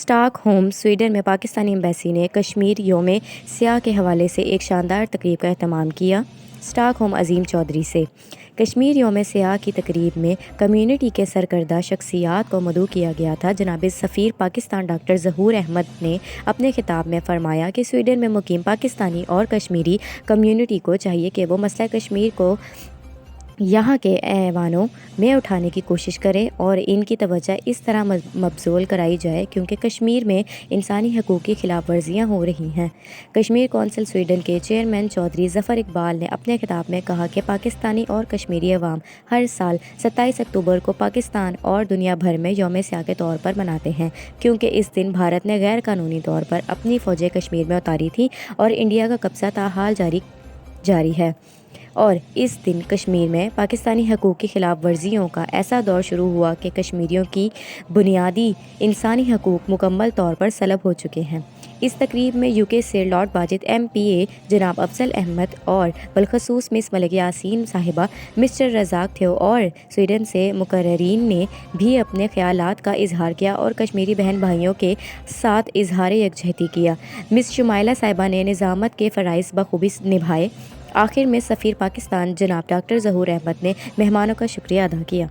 Stock home Sweden میں Pakistani embassy نے کشمیر یوم سیاح کے حوالے سے ایک شاندار تقریب کا اہتمام کیا۔ اسٹاک ہوم عظیم چودھری سے کشمیر یوم سیاح کی تقریب میں کمیونٹی کے سرکردہ شخصیات کو مدعو کیا گیا تھا۔ جناب سفیر پاکستان ڈاکٹر ظہور احمد نے اپنے خطاب میں فرمایا کہ سویڈن میں مقیم پاکستانی اور کشمیری کمیونٹی کو چاہیے کہ وہ مسئلہ کشمیر کو یہاں کے ایوانوں میں اٹھانے کی کوشش کریں اور ان کی توجہ اس طرح مبذول کرائی جائے کیونکہ کشمیر میں انسانی حقوق کی خلاف ورزیاں ہو رہی ہیں۔ کشمیر کونسل سویڈن کے چیئرمین چودھری ظفر اقبال نے اپنے خطاب میں کہا کہ پاکستانی اور کشمیری عوام ہر سال 27 اکتوبر کو پاکستان اور دنیا بھر میں یوم سیاح کے طور پر مناتے ہیں کیونکہ اس دن بھارت نے غیر قانونی طور پر اپنی فوجیں کشمیر میں اتاری تھیں اور انڈیا کا قبضہ تاحال جاری ہے، اور اس دن کشمیر میں پاکستانی حقوق کی خلاف ورزیوں کا ایسا دور شروع ہوا کہ کشمیریوں کی بنیادی انسانی حقوق مکمل طور پر سلب ہو چکے ہیں۔ اس تقریب میں UK سے لارڈ واجد MPA جناب افضل احمد اور بالخصوص مس ملک یاسین صاحبہ، مسٹر رزاق تھیو اور سویڈن سے مقررین نے بھی اپنے خیالات کا اظہار کیا اور کشمیری بہن بھائیوں کے ساتھ اظہار یکجہتی کیا۔ مس شمائلہ صاحبہ نے نظامت کے فرائض بخوبی نبھائے۔ آخر میں سفیر پاکستان جناب ڈاکٹر ظہور احمد نے مہمانوں کا شکریہ ادا کیا۔